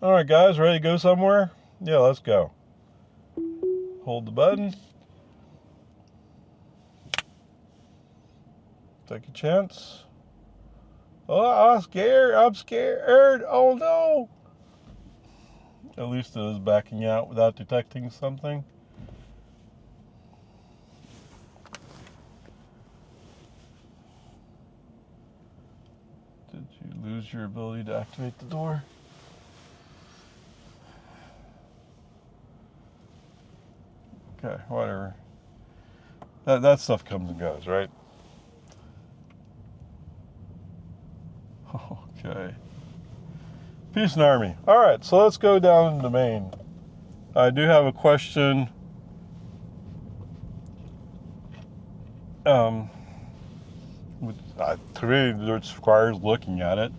All right, guys, ready to go somewhere? Yeah, let's go. Hold the button. Take a chance. Oh, I'm scared. I'm scared. Oh, no. At least it is backing out without detecting something. Did you lose your ability to activate the door? Okay, whatever. That stuff comes and goes, right? Okay. Peace and Army. All right, so let's go down into Maine. I do have a question. To me, it requires looking at it.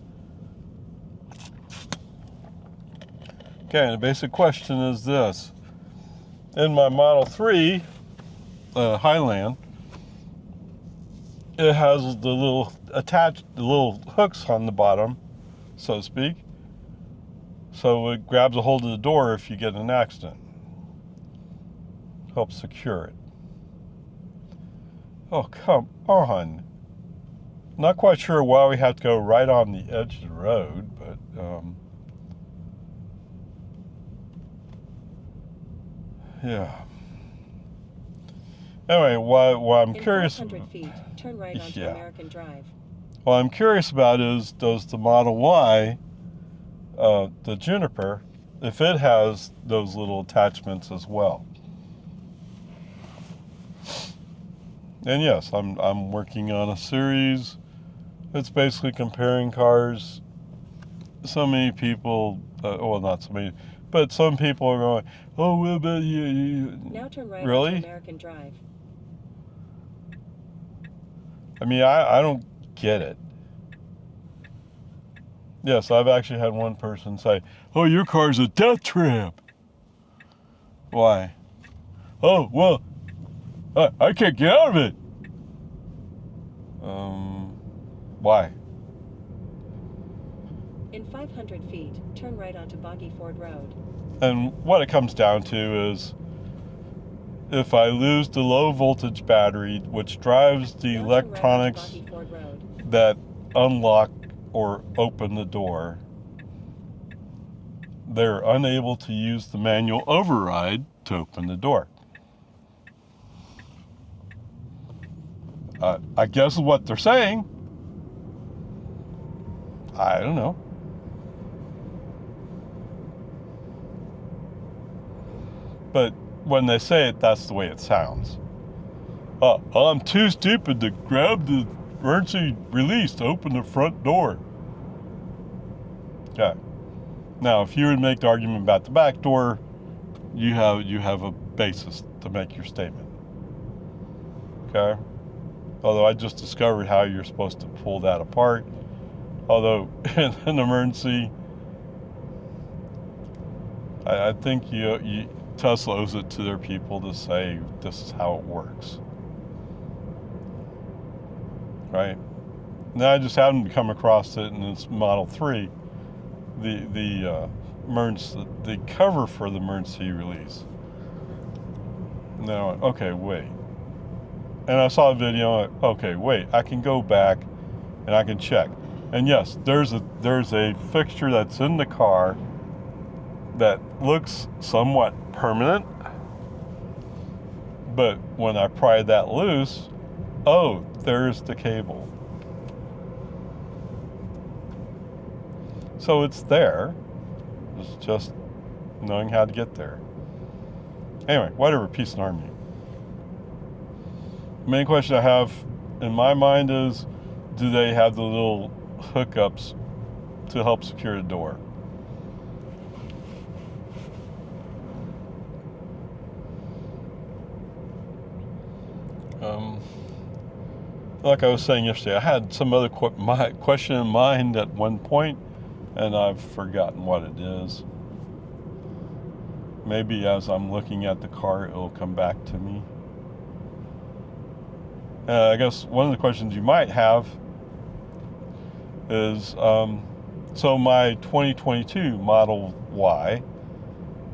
Okay, the basic question is this. In my Model 3 Highland, it has the little hooks on the bottom, so to speak. So it grabs a hold of the door if you get in an accident. Helps secure it. Oh, come on. Not quite sure why we have to go right on the edge of the road, but yeah. Anyway, what I'm curious. In 500 feet, turn right onto American Drive. What I'm curious about is, does the Model Y, the Juniper, if it has those little attachments as well? And yes, I'm working on a series. It's basically comparing cars. So many people, well, not so many, but some people are going, oh, well, but you now turn right really? onto American Drive. I mean, I don't get it. Yes, I've actually had one person say, oh, your car's a death trap. Why? Oh, well, I can't get out of it. Why? In 500 feet, turn right onto Boggy Ford Road. And what it comes down to is, if I lose the low voltage battery, which drives the now electronics right that unlock or open the door, they're unable to use the manual override to open the door. I guess what they're saying. I don't know. But when they say it, that's the way it sounds. I'm too stupid to grab the emergency release to open the front door. Okay. Now, if you would make the argument about the back door, you have a basis to make your statement. Okay? Although I just discovered how you're supposed to pull that apart. Although in an emergency, I think Tesla owes it to their people to say this is how it works. Right? Now I just happened to come across it in this Model 3, the cover for the emergency release. Now, okay, wait. And I saw a video. Okay, wait. I can go back and I can check. And yes, there's a fixture that's in the car that looks somewhat permanent. But when I pry that loose, oh, there's the cable. So it's there. It's just knowing how to get there. Anyway, whatever, peace and harmony. The main question I have in my mind is, do they have the little hookups to help secure the door? Like I was saying yesterday, I had some other question in mind at one point, and I've forgotten what it is. Maybe as I'm looking at the car, it'll come back to me. I guess one of the questions you might have is, So my 2022 Model Y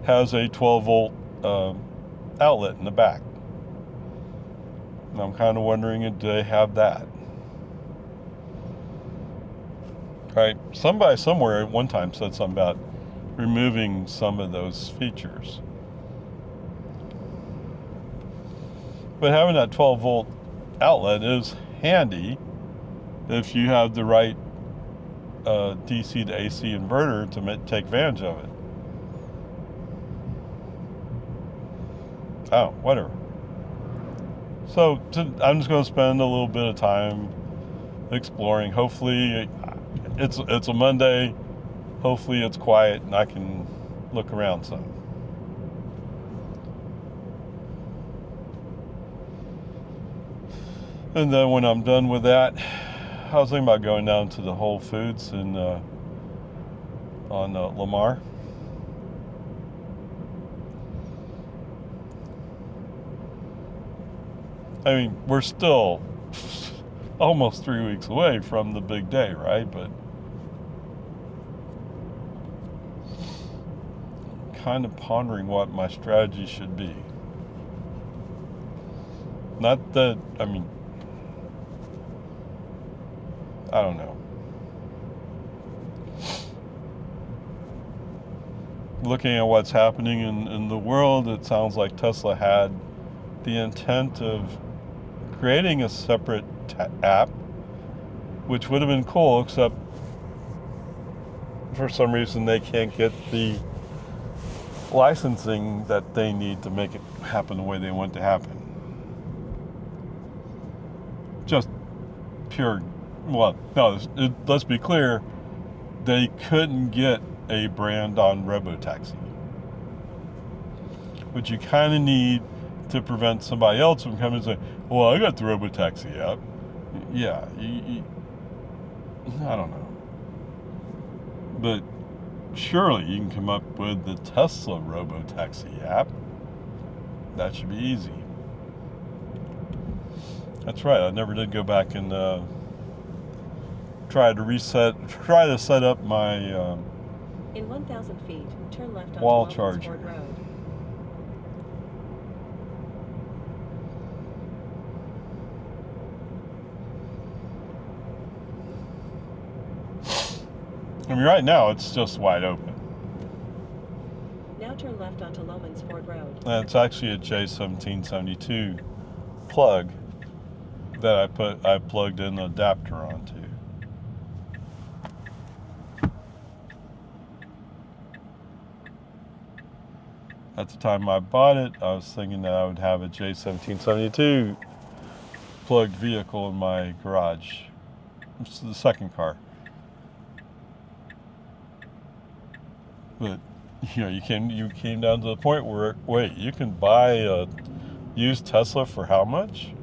has a 12-volt outlet in the back. And I'm kind of wondering, do they have that? Right? Somebody somewhere at one time said something about removing some of those features. But having that 12-volt outlet is handy if you have the right DC to AC inverter to take advantage of it. Oh, whatever. So I'm just going to spend a little bit of time exploring. Hopefully, it's a Monday. Hopefully, it's quiet and I can look around some. And then when I'm done with that, I was thinking about going down to the Whole Foods in on Lamar. I mean, we're still almost 3 weeks away from the big day, right? But kind of pondering what my strategy should be. Not that, I mean, I don't know. Looking at what's happening in the world, it sounds like Tesla had the intent of creating a separate app, which would have been cool, except for some reason they can't get the licensing that they need to make it happen the way they want it to happen. Just pure, well, no, let's be clear, they couldn't get a brand on Robotaxi, which you kind of need to prevent somebody else from coming and saying, well, I got the Robotaxi app. Yeah, I don't know. But surely you can come up with the Tesla Robotaxi app. That should be easy. That's right, I never did go back and try to set up my in 1,000 feet, turn left onto wall Lomansford charger. Road. I mean, right now it's just wide open. Now turn left onto Lomansford Road. And it's actually a J1772 plug that I plugged an adapter onto. At the time I bought it, I was thinking that I would have a J1772 plugged vehicle in my garage. It's the second car. But you came down to the point where, wait, you can buy a used Tesla for how much?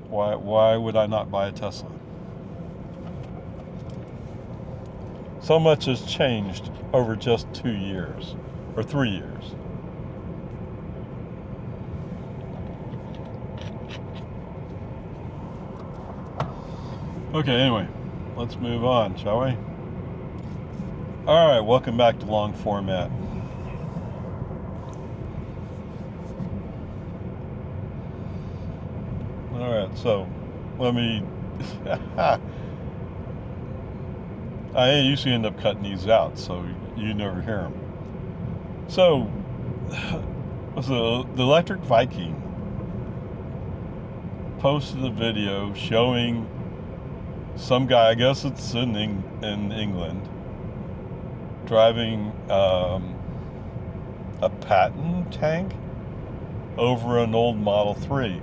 Why would I not buy a Tesla? So much has changed over just 2 years or 3 years. Okay, anyway, let's move on, shall we? All right, welcome back to long format. All right, so let me. I usually end up cutting these out, so you never hear them. So, the Electric Viking posted a video showing some guy, I guess it's in England, driving a Patton tank over an old Model 3.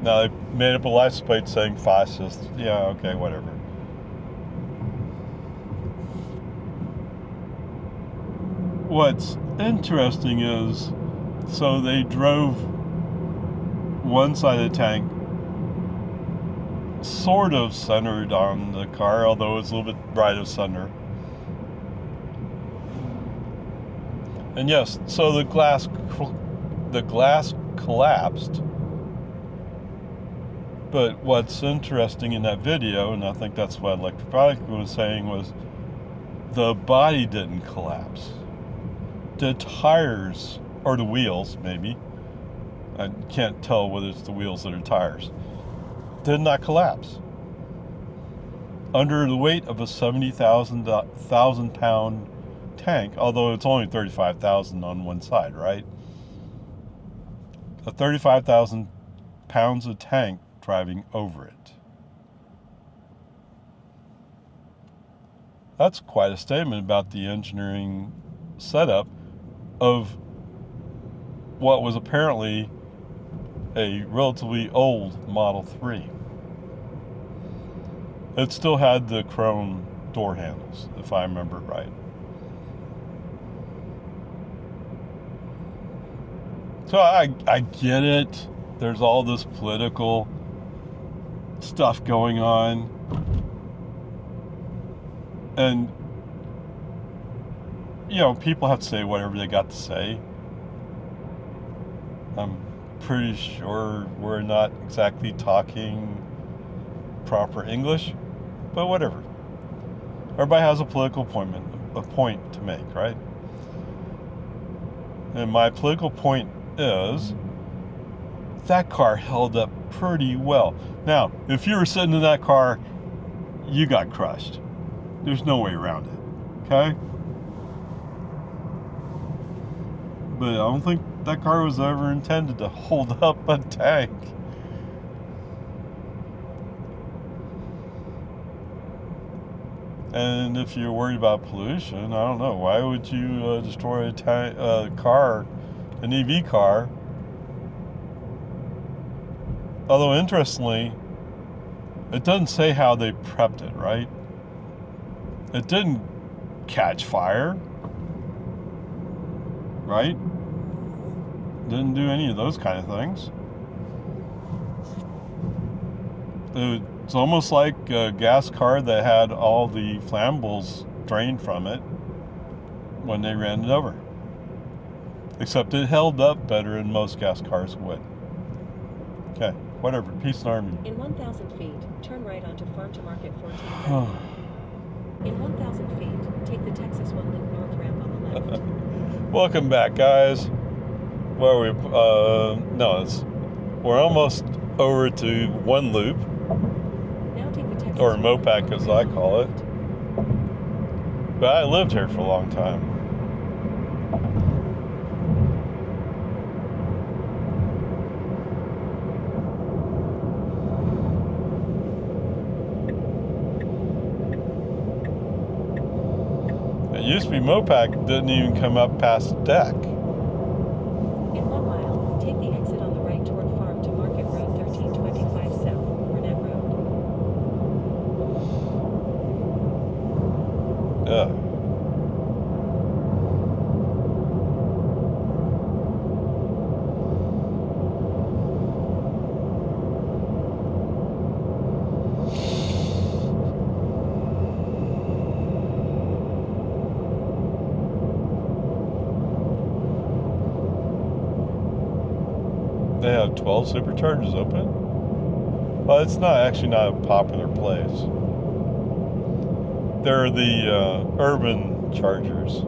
Now, they made up a license plate saying fascist. Yeah, okay, whatever. What's interesting is, so they drove one side of the tank sort of centered on the car, although it's a little bit right of center. And yes, so the glass collapsed But what's interesting in that video, and I think that's what Electronic was saying, was the body didn't collapse. The tires, or the wheels maybe, I can't tell whether it's the wheels or the tires, did not collapse. Under the weight of a 70,000 pound tank, although it's only 35,000 on one side, right? A 35,000 pounds of tank driving over it. That's quite a statement about the engineering setup of what was apparently a relatively old Model 3. It still had the chrome door handles, if I remember right. So I get it. There's all this political stuff going on. And, you know, people have to say whatever they got to say. I'm pretty sure we're not exactly talking proper English, but whatever. Everybody has a political point to make, right? And my political point is that car held up pretty well. Now, if you were sitting in that car, you got crushed. There's no way around it, okay? But I don't think that car was ever intended to hold up a tank. And if you're worried about pollution, I don't know, why would you destroy a car, an EV car? Although, interestingly, it doesn't say how they prepped it, right? It didn't catch fire, right? Didn't do any of those kind of things. It's almost like a gas car that had all the flammables drained from it when they ran it over. Except it held up better than most gas cars would. Okay, whatever. Peace and Army. In 1,000 feet, turn right onto Farm to Market 14. In 1,000 feet, take the Texas 1 loop north ramp on the left. Welcome back, guys. Well, we're almost over to one loop, Now take the Texas or Mopac as I call it. But I lived here for a long time. It used to be Mopac didn't even come up past the deck. In 1 mile, take the exit on the right toward Farm to Market Road 1325 South, Burnett Road. Yeah. They have 12 superchargers open? Well, it's actually not a popular place. They're the urban chargers.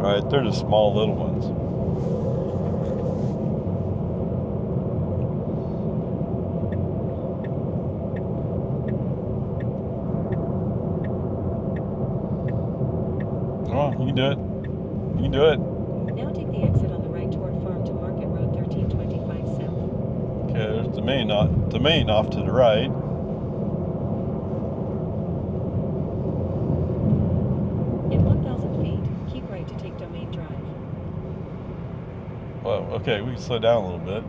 Right, they're the small little ones. Oh, you can do it. You can do it. Now take the exit on the right toward Farm to Market Road 1325 South. Okay, there's the main off to the right. In 1,000 feet, keep right to take Domain Drive. Well, okay, we can slow down a little bit.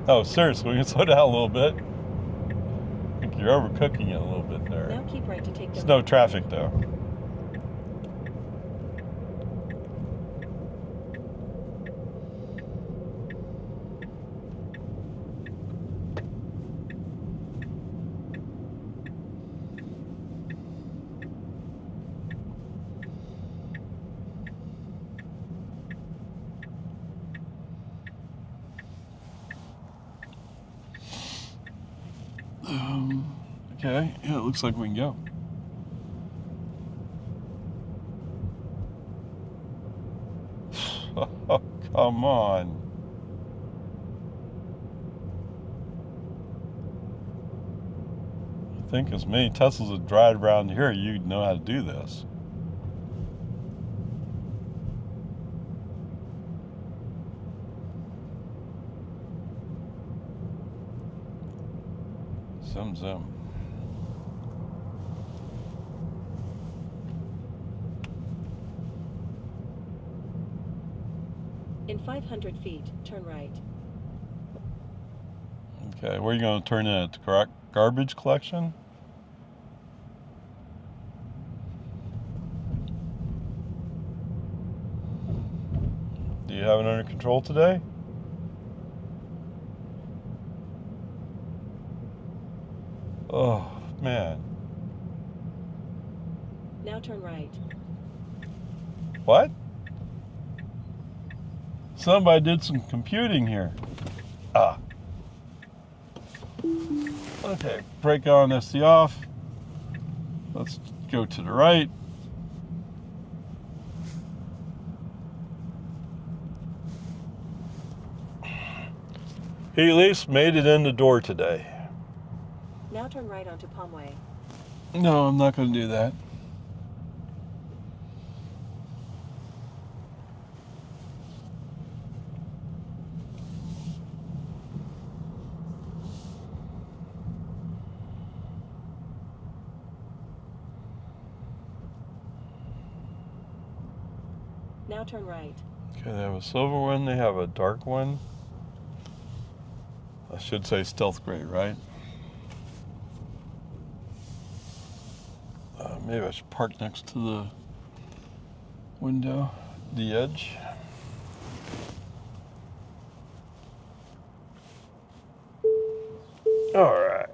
Oh, seriously, we can slow down a little bit. I think you're overcooking it a little bit there. Now keep right to take There's Domain no traffic though. Okay, yeah, it looks like we can go. Oh, come on. I think as many Teslas that drive around here, you'd know how to do this. Zoom, zoom. In 500 feet, turn right. Okay, where are you going to turn in at the garbage collection? Do you have it under control today? Oh, man. Now turn right. What? Somebody did some computing here. Ah. Okay, brake on, SD off. Let's go to the right. He at least made it in the door today. Now turn right onto Palmway. No, I'm not going to do that. Now turn right. Okay, they have a silver one, they have a dark one. I should say stealth gray, right? Maybe I should park next to the window, the edge. All right.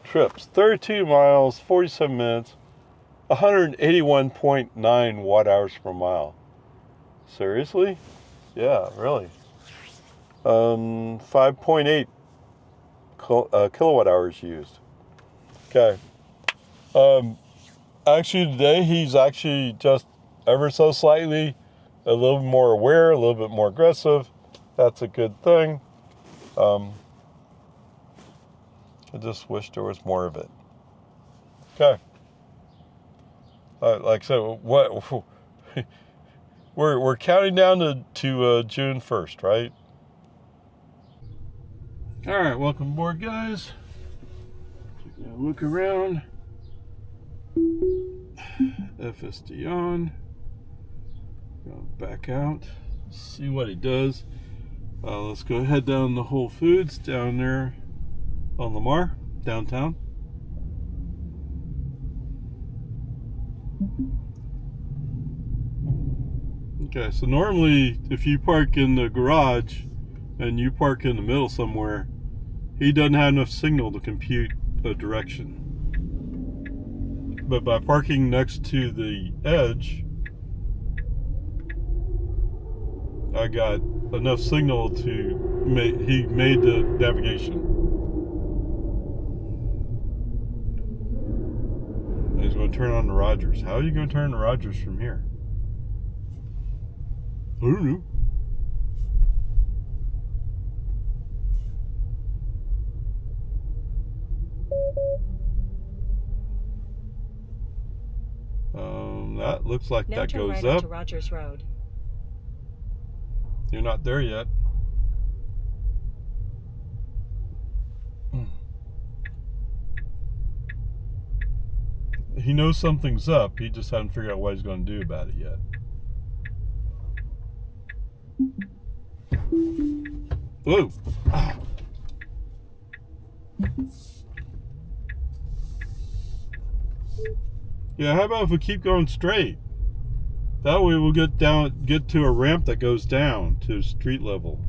Trips 32 miles, 47 minutes, 181.9 watt hours per mile. Seriously? Yeah, really. 5.8 kilowatt hours used. Okay. Actually, today he's actually just ever so slightly a little bit more aware, a little bit more aggressive. That's a good thing. I just wish there was more of it. Okay. Like I said, what we're counting down to June 1st, right? All right, welcome aboard, guys. Look around. FSD on. Go back out. See what he does. Let's go head down to Whole Foods down there on Lamar, downtown. Okay, so normally if you park in the garage and you park in the middle somewhere, he doesn't have enough signal to compute a direction. But by parking next to the edge, I got enough signal to he made the navigation. He's going to turn on the Rogers. How are you going to turn the Rogers from here? I don't know. That looks like now that turn goes right up. onto Rogers Road. You're not there yet. He knows something's up. He just hasn't figured out what he's going to do about it yet. Whoa! Ah. Yeah, how about if we keep going straight? That way we'll get to a ramp that goes down to street level.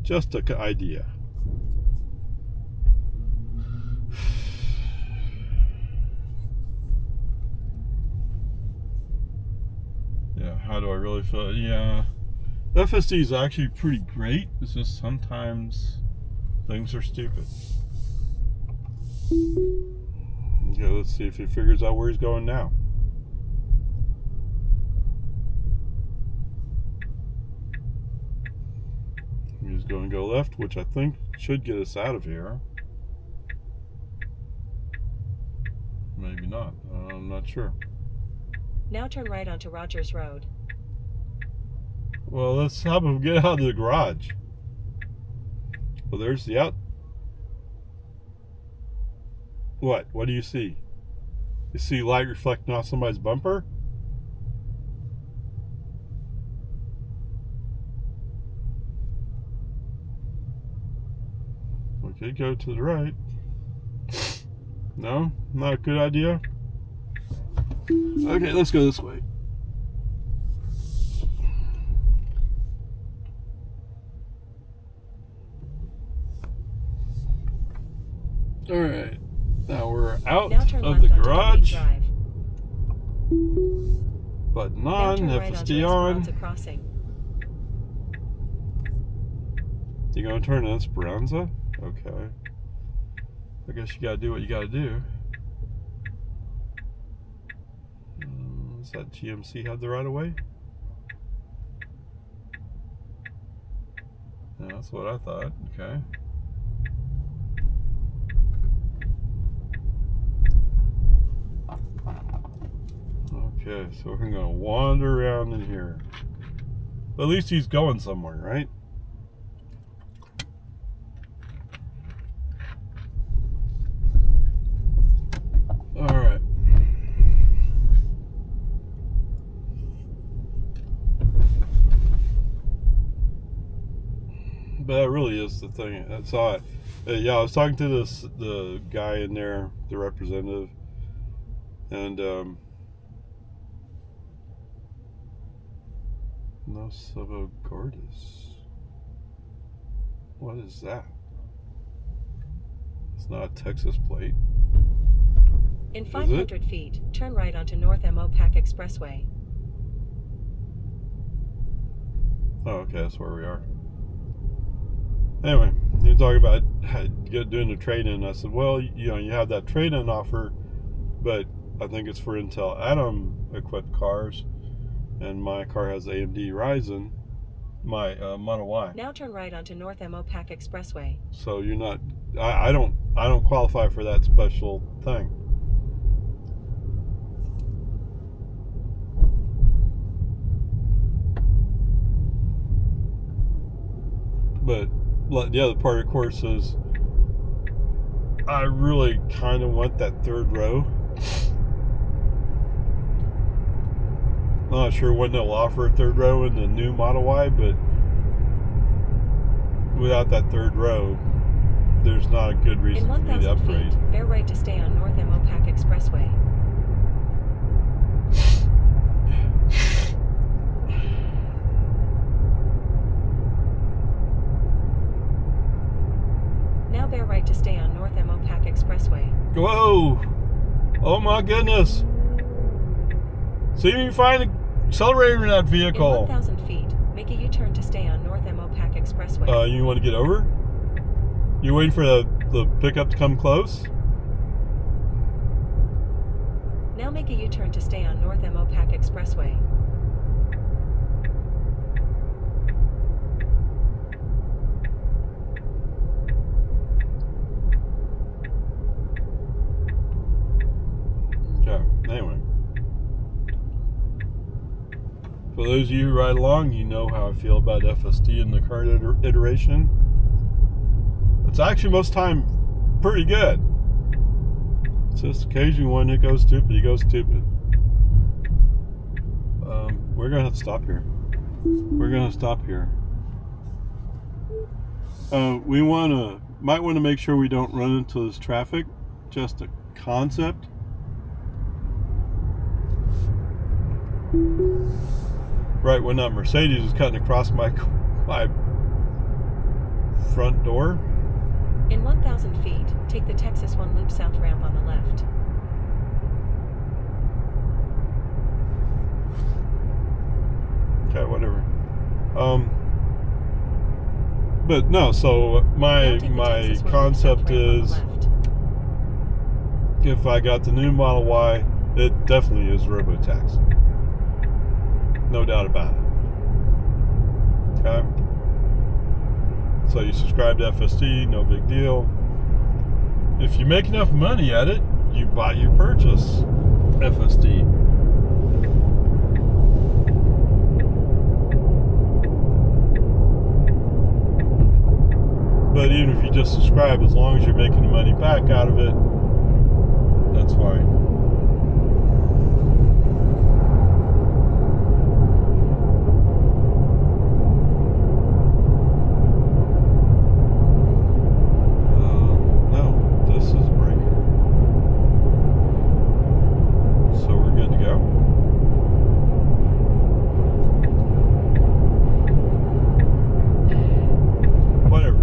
Just an idea. Yeah, how do I really feel? Yeah, FSD is actually pretty great. It's just sometimes things are stupid. Okay, let's see if he figures out where he's going now. He's going to go left, which I think should get us out of here. Maybe not. I'm not sure. Now turn right onto Rogers Road. Well, let's help him get out of the garage. Well, there's the out. What? What do you see? You see light reflecting off somebody's bumper? Okay, go to the right. No? Not a good idea? Okay, let's go this way. Alright. Now we're out of the garage. Button on, FSD on. You gonna turn to Esperanza? Okay. I guess you gotta do what you gotta do. Does that GMC have the right of way? Yeah, that's what I thought. Okay. Okay, so we're gonna wander around in here. But at least he's going somewhere, right? Alright. But that really is the thing. That's all. Yeah, I was talking to the guy in there, the representative, and no Subogardis. What is that? It's not a Texas plate. In 500 feet, turn right onto North Mopac Expressway. Oh, okay, that's where we are. Anyway, you talk about doing the trade-in. I said, well, you know, you have that trade-in offer, but I think it's for Intel Atom-equipped cars, and my car has AMD Ryzen, my Model Y. Now turn right onto North Mopac Expressway. So you're not. I don't qualify for that special thing. But the other part, of course, is I really kind of want that third row. I'm not sure when they'll offer a third row in the new Model Y, but without that third row, there's not a good reason for me to upgrade. In 1,000 feet, bear right to stay on North Mopac Expressway. Now bear right to stay on North Mopac Expressway. Whoa! Oh my goodness! See if you can find an accelerator in that vehicle. In 1,000 feet, make a U-turn to stay on North Mopac Expressway. You want to get over? You waiting for the pickup to come close? Now make a U-turn to stay on North Mopac Expressway. Okay, anyway. For those of you who ride along, you know how I feel about FSD in the current iteration. It's actually most time pretty good. It's just occasionally when it goes stupid, he goes stupid. We're gonna have to stop here. We're gonna stop here. We might want to make sure we don't run into this traffic. Just a concept. Right when that Mercedes is cutting across my front door. In 1,000 feet, take the Texas 1 loop south ramp on the left. Okay, whatever. But no, so Now take the my Texas one concept south ramp on the is, left. if I got the new Model Y, it definitely is robo-taxi. No doubt about it. Okay? So you subscribe to FSD, no big deal. If you make enough money at it, you buy, you purchase FSD. But even if you just subscribe, as long as you're making the money back out of it, that's fine. No, this is a breaker. So we're good to go. Whatever.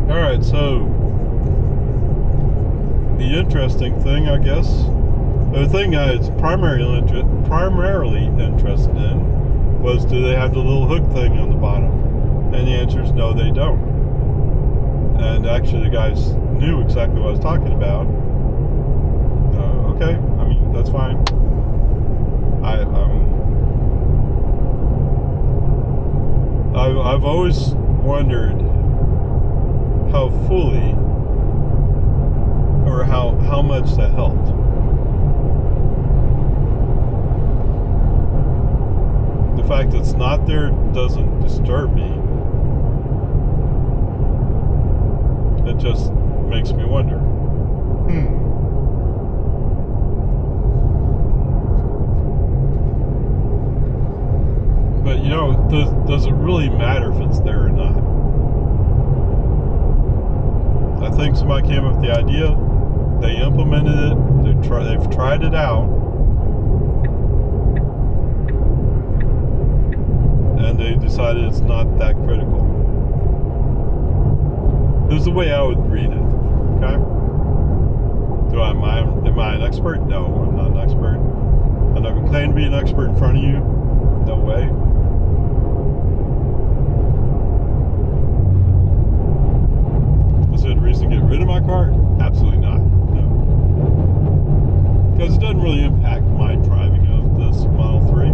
Alright, so the interesting thing, I guess, the thing I was primarily interested in was, do they have the little hook thing on the bottom? And the answer is no, they don't. And actually the guys knew exactly what I was talking about. Okay, I mean, that's fine. I've always wondered how fully or how much that helped. The fact it's not there doesn't disturb me. It just makes me wonder. But you know, does it really matter if it's there or not? I think somebody came up with the idea, they implemented it, they've tried it out, and they decided it's not that critical. This is the way I would read it. Okay? Am I an expert? No, I'm not an expert. I'm not going to claim to be an expert in front of you. No way. Is it a reason to get rid of my car? Absolutely not. No. Because it doesn't really impact my driving of this Model 3.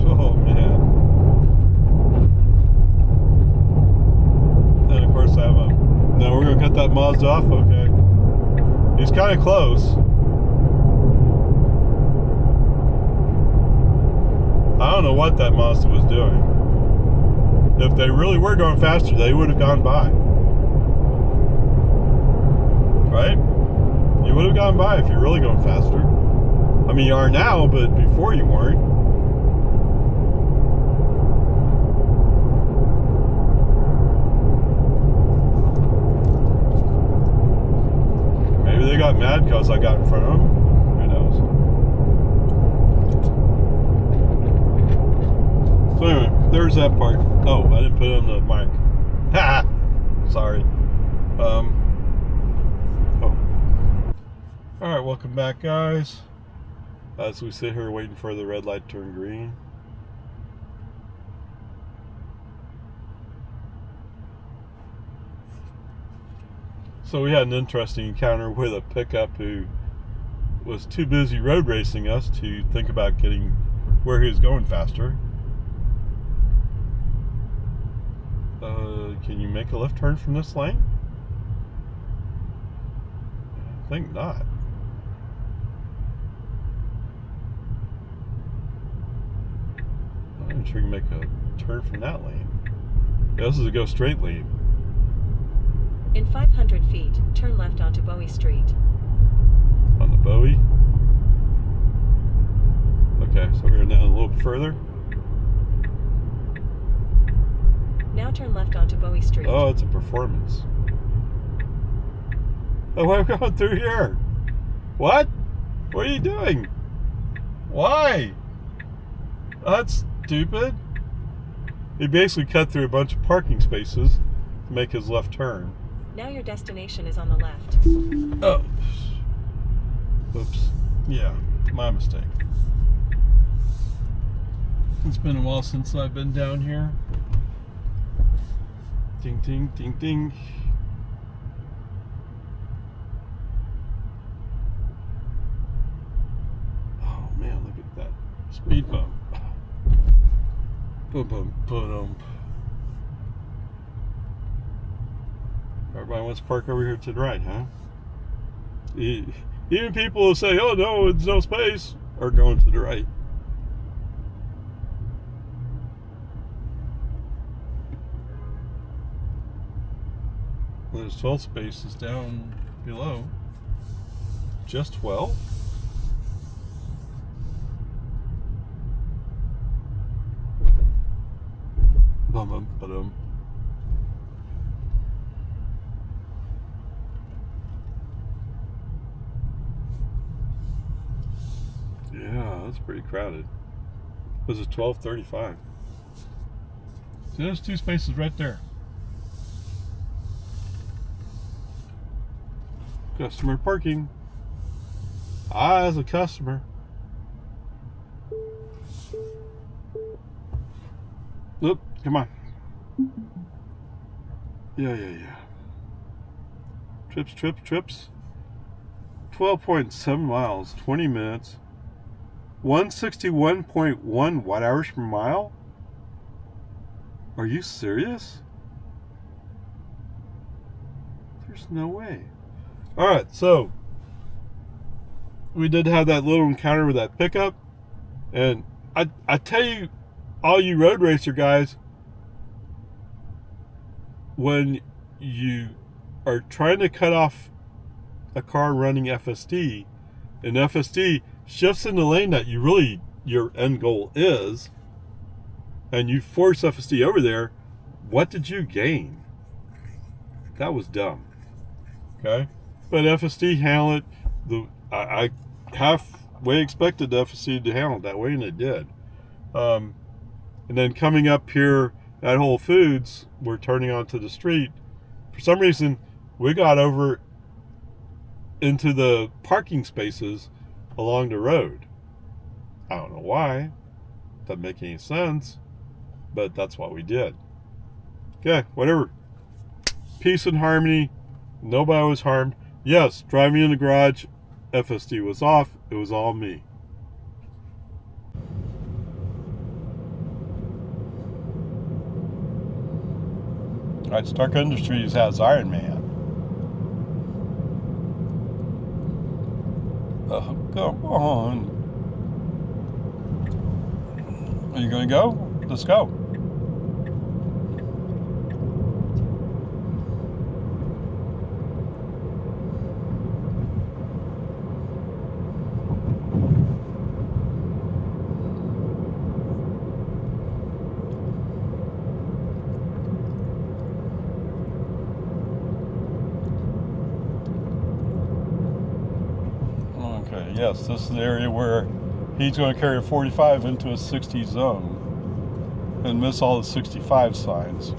Oh, man. And of course I have a... No, we're going to cut that Mazda off? Okay. He's kind of close. I don't know what that Mazda was doing. If they really were going faster, they would have gone by. Right? You would have gone by if you're really going faster. I mean, you are now, but before you weren't. Maybe they got mad because I got in front of them. Who knows? So anyway, there's that part. Oh, I didn't put it on the mic. Ha! Sorry. Oh. Alright, welcome back, guys. As we sit here waiting for the red light to turn green. So we had an interesting encounter with a pickup who was too busy road racing us to think about getting where he was going faster. Can you make a left turn from this lane? I think not. I'm not sure you can make a turn from that lane. This is a go straight lane. In 500 feet, turn left onto Bowie Street. On the Bowie. Okay, so we're down a little bit further. Now turn left onto Bowie Street. Oh, it's a performance. Oh, I'm going through here. What? What are you doing? Why? That's stupid. He basically cut through a bunch of parking spaces to make his left turn. Now your destination is on the left. Oh. Oops. Yeah, my mistake. It's been a while since I've been down here. Ding, ding, ding, ding. Oh man, look at that speed bump. Boom, boom, boom. Everybody wants to park over here to the right, huh? Even people who say, oh no, there's no space, are going to the right. Well, there's 12 spaces down below. Just 12? Bum. Yeah, that's pretty crowded. Was it 12:35? See, there's 2 spaces right there. Customer parking. I, as a customer. Oop, come on. Yeah. Trips. 12.7 miles, 20 minutes. 161.1 watt-hours per mile? Are you serious? There's no way. Alright, so we did have that little encounter with that pickup, and I tell you, all you road racer guys, when you are trying to cut off a car running FSD, and FSD shifts in the lane that your end goal is, and you force FSD over there, what did you gain? That was dumb. Okay? But FSD handled it. I halfway expected the FSD to handle it that way, and it did. And then coming up here at Whole Foods, we're turning onto the street. For some reason, we got over into the parking spaces along the road. I don't know why. Doesn't make any sense. But that's what we did. Okay, whatever. Peace and harmony. Nobody was harmed. Yes, driving in the garage, FSD was off. It was all me. Alright, Stark Industries has Iron Man. Oh, come on. Are you going to go? Let's go. Okay, yes, this is the area where he's going to carry a 45 into a 60 zone and miss all the 65 signs.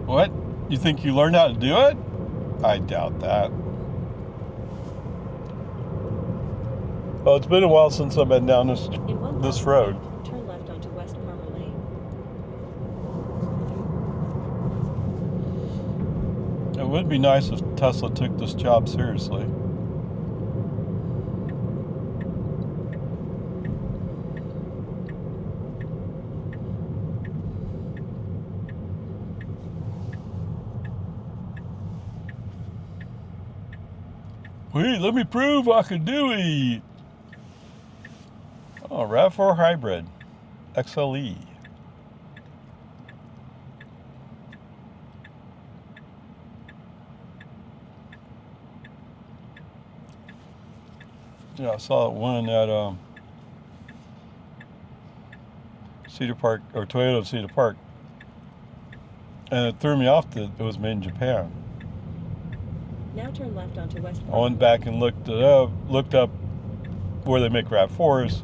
What? You think you learned how to do it? I doubt that. Well, it's been a while since I've been down this road. Turn left onto West Palmer Lane. It would be nice if Tesla took this job seriously. Wait, let me prove I can do it. Oh, RAV4 Hybrid XLE. Yeah, I saw one at Cedar Park, or Toyota of Cedar Park, and it threw me off that it was made in Japan. Now turn left onto West I went back and looked up where they make RAV4s,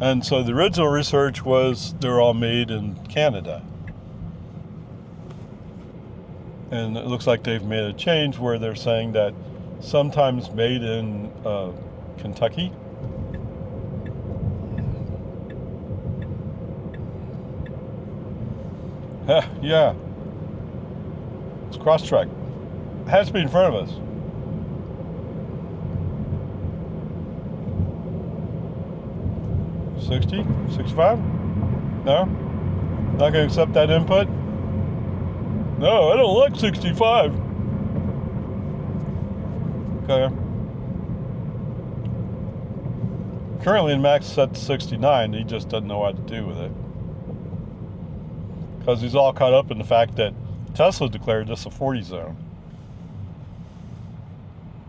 And so the original research was they're all made in Canada. And it looks like they've made a change where they're saying that sometimes made in Kentucky. Yeah. It's cross-track. It has to be in front of us. $60? $65? No? Not going to accept that input? No, I don't like 65. Okay. Currently, Max is set to 69. He just doesn't know what to do with it. Because he's all caught up in the fact that Tesla declared this a 40 zone.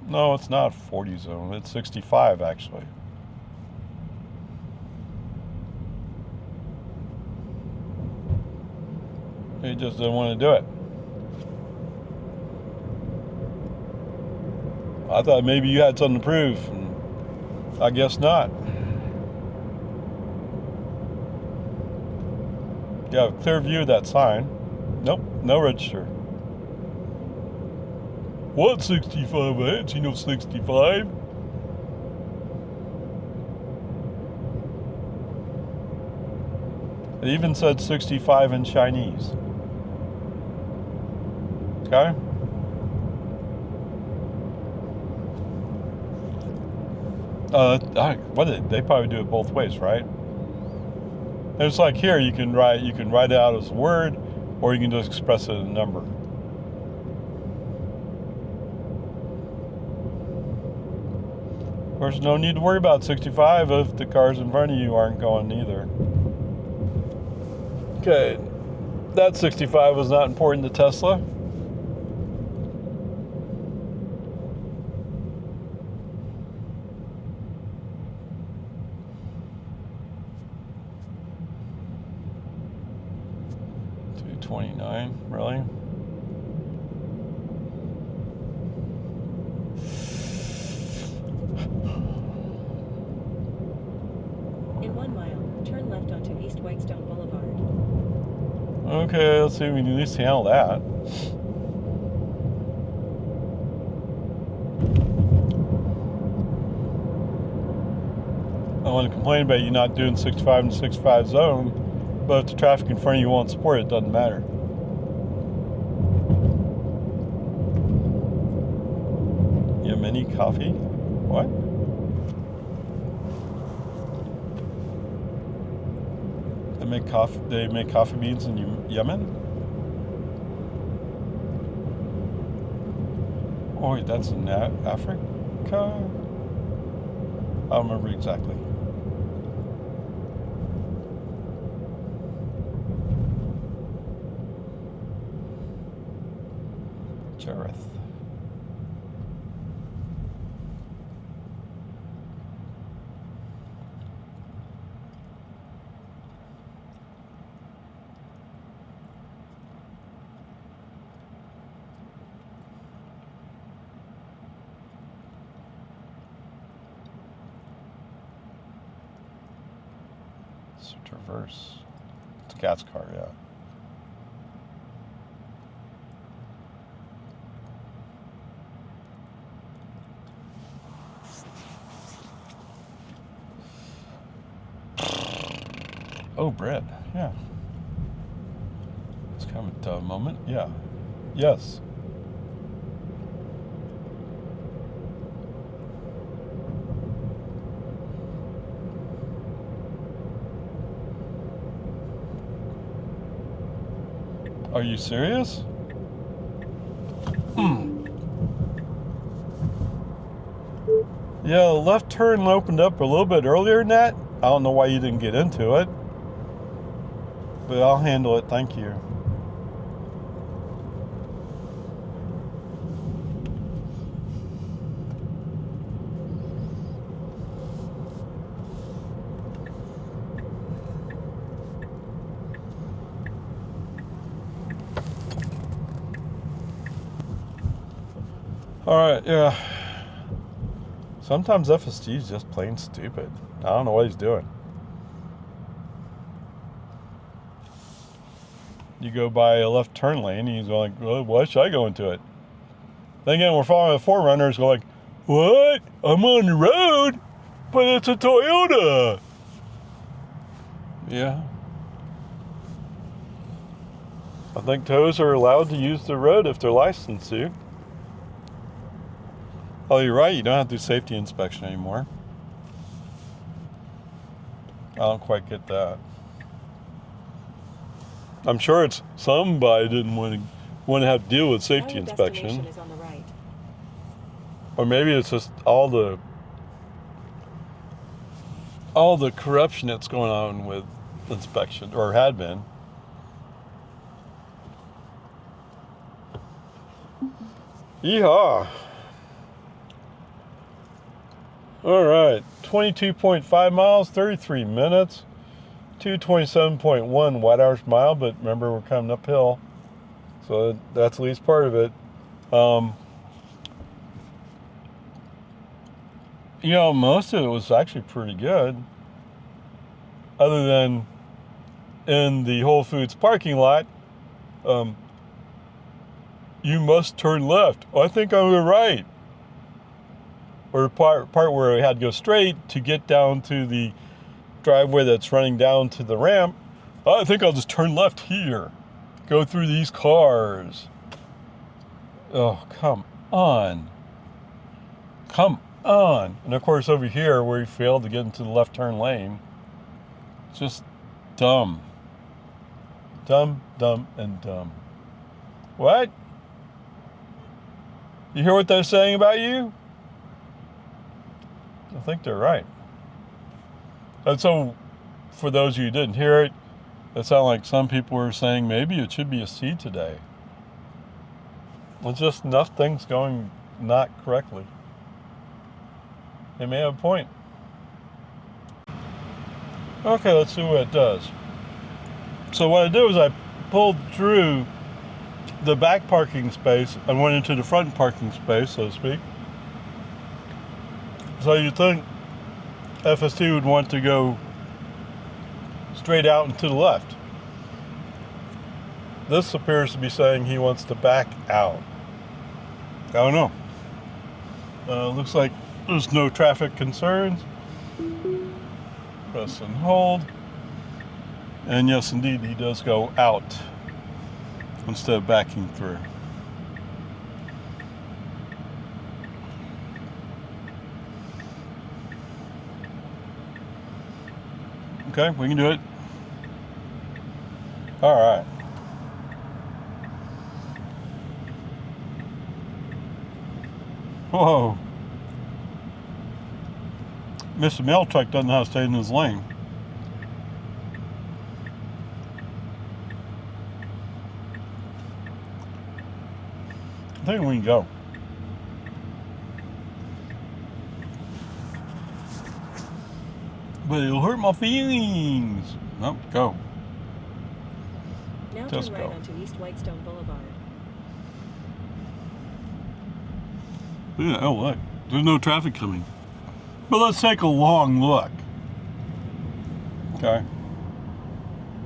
No, it's not a 40 zone. It's 65, actually. He just didn't want to do it. I thought maybe you had something to prove, and I guess not. You have a clear view of that sign. Nope, no register. What 65? I ain't seen no 65. It even said 65 in Chinese. Okay? They probably do it both ways, right? It's like here, you can write it out as a word, or you can just express it in a number. Of course, no need to worry about 65 if the cars in front of you aren't going either. Okay, that 65 was not important to Tesla. $229, really? In 1 mile, turn left onto East Whitestone Boulevard. Okay, let's see if we can at least handle that. I want to complain about you not doing 65 in the 65 zone, but if the traffic in front of you won't support it, it doesn't matter. Yemeni coffee? What? They make coffee beans in Yemen? Oh wait, that's in Africa? I don't remember exactly. Jareth. Traverse. It's a gas car, yeah. Oh, bread, yeah. It's kind of a moment, yeah. Yes. Are you serious? Yeah, the left turn opened up a little bit earlier than that. I don't know why you didn't get into it. But I'll handle it, thank you. Alright, yeah. Sometimes FSD is just plain stupid. I don't know what he's doing. you go by a left turn lane, and he's like, well, why should I go into it? Then again, we're following a 4Runner, it's going, what? I'm on the road, but it's a Toyota. Yeah. I think tows are allowed to use the road if they're licensed to. Oh, you're right, you don't have to do safety inspection anymore. I don't quite get that. I'm sure it's somebody didn't want to have to deal with safety inspection. Destination is on the right. Or maybe it's just all the corruption that's going on with inspection, or had been. Yeehaw! All right, 22.5 miles, 33 minutes, 227.1 watt-hours per mile, but remember we're coming uphill, so that's at least part of it. You know, most of it was actually pretty good, other than in the Whole Foods parking lot, you must turn left. I think I'm right. Or the part where we had to go straight to get down to the driveway that's running down to the ramp. I think I'll just turn left here. Go through these cars. Oh, come on. Come on. And of course over here where we failed to get into the left turn lane. Just dumb. Dumb, dumb, and dumb. What? You hear what they're saying about you? I think they're right. And so, for those of you who didn't hear it, it sounded like some people were saying maybe it should be a C today. It's just enough things going not correctly. They may have a point. Okay, let's see what it does. So what I did was I pulled through the back parking space and went into the front parking space, so to speak. So you'd think FSD would want to go straight out and to the left. This appears to be saying he wants to back out. I don't know. Looks like there's no traffic concerns. Press and hold. And yes, indeed, he does go out instead of backing through. Okay, we can do it. All right. Whoa. Mr. Mail Truck doesn't know how to stay in his lane. I think we can go. But it'll hurt my feelings. No, go. Now Just turn right go. onto East Whitestone Boulevard. Yeah, oh look, there's no traffic coming. But let's take a long look. Okay.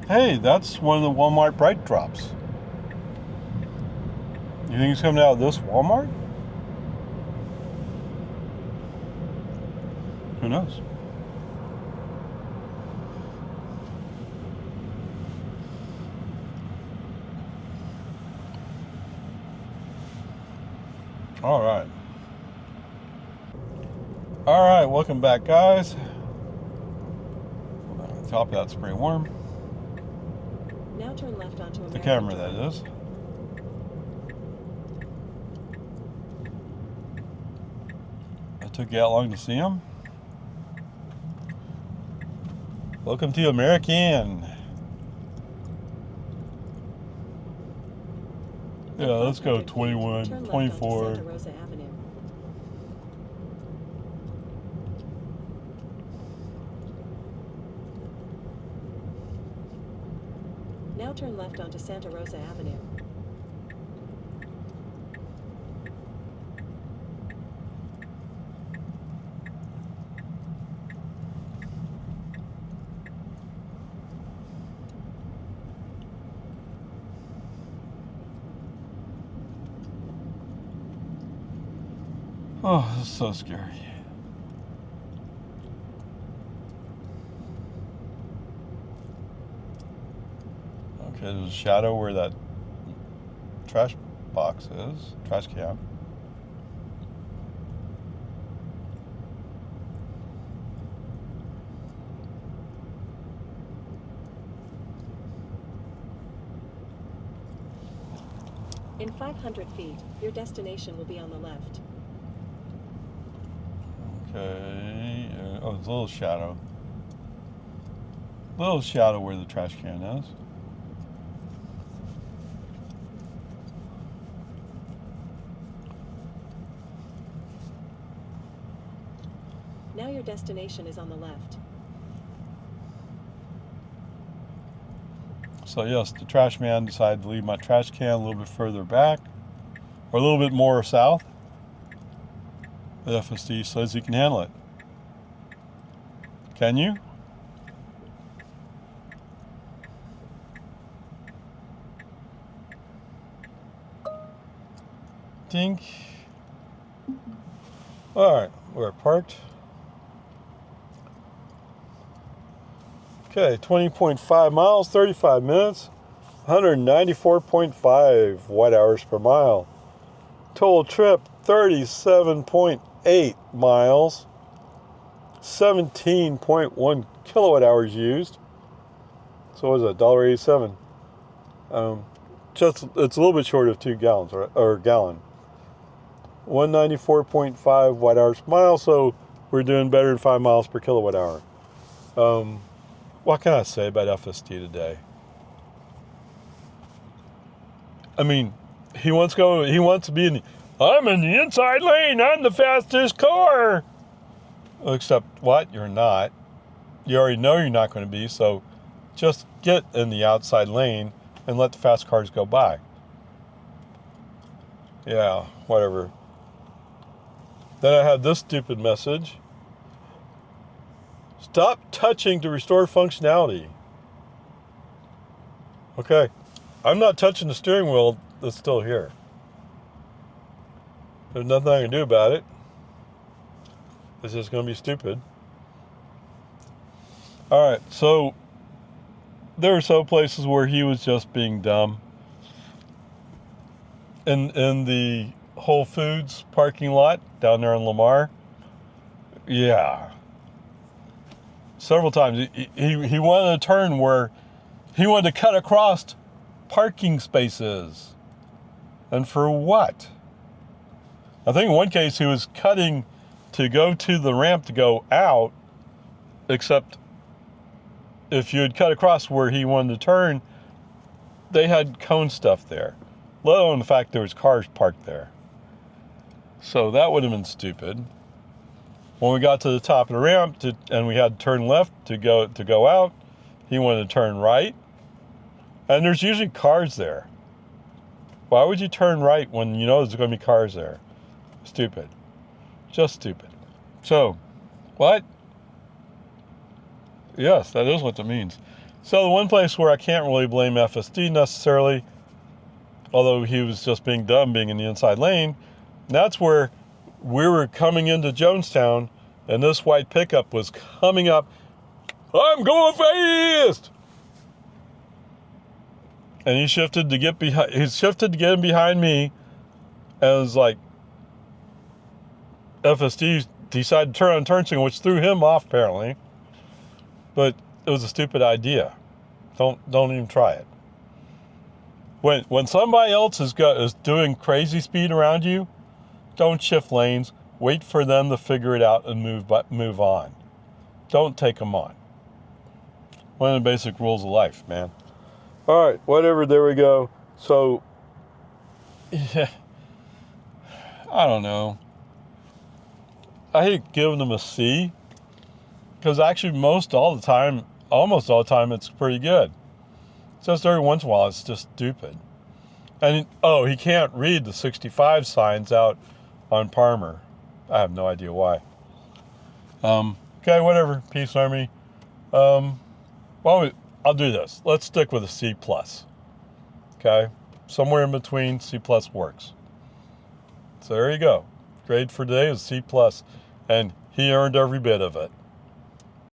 Hey, that's one of the Walmart bright drops. You think it's coming out of this Walmart? Who knows? All right. All right, welcome back, guys. The top of that's pretty warm. Now turn left onto American The camera, Drive. that is. It took you that long to see him? Welcome to American. Yeah, let's go 21, Turn left 24. onto Santa Rosa Avenue. Now turn left onto Santa Rosa Avenue. Oh, this is so scary. Okay, there's a shadow where that trash box is, trash can. In 500 feet, your destination will be on the left. Okay, oh, there's a little shadow. Little shadow where the trash can is. Now your destination is on the left. So yes, the trash man decided to leave my trash can a little bit further back, or a little bit more south. The FSD says he can handle it. Can you? Dink. Alright, we're parked. Okay, 20.5 miles, 35 minutes, 194.5 watt hours per mile. Total trip, 37.8 miles, 17.1 kilowatt hours used. So what is that, $1.87? Just, it's a little bit short of 2 gallons, or gallon. 194.5 watt hours per mile, so we're doing better than 5 miles per kilowatt hour. What can I say about FSD today? I mean, he wants to be I'm in the inside lane, I'm the fastest car. Except what? You're not. You already know you're not going to be, so just get in the outside lane and let the fast cars go by. Yeah, whatever. Then I had this stupid message. Stop touching to restore functionality. Okay, I'm not touching the steering wheel that's still here. There's nothing I can do about it. It's just going to be stupid. Alright, so there were some places where he was just being dumb. In the Whole Foods parking lot down there in Lamar. Yeah. Several times. He wanted to turn where he wanted to cut across parking spaces. And for what? I think in one case he was cutting to go to the ramp to go out, except if you had cut across where he wanted to turn, they had cone stuff there. Let alone the fact there was cars parked there. So that would have been stupid. When we got to the top of the ramp and we had to turn left to go out, he wanted to turn right. And there's usually cars there. Why would you turn right when you know there's going to be cars there? Stupid. Just stupid. So, what? Yes, that is what it means. So the one place where I can't really blame FSD necessarily, although he was just being dumb being in the inside lane, that's where we were coming into Jonestown and this white pickup was coming up. I'm going fast! And he shifted to get in behind me, and it was like FSD decided to turn on turn signal, which threw him off apparently. But it was a stupid idea. Don't even try it. When somebody else is doing crazy speed around you, don't shift lanes. Wait for them to figure it out and move on. Don't take them on. One of the basic rules of life, man. All right, whatever. There we go. So, yeah, I don't know. I hate giving them a C because actually almost all the time, it's pretty good. It's just every once in a while, it's just stupid. And he can't read the 65 signs out on Palmer. I have no idea why. Okay, whatever. Peace, Army. I'll do this. Let's stick with a C+. Okay? Somewhere in between, C+ works. So there you go. grade for today was C+, and he earned every bit of it.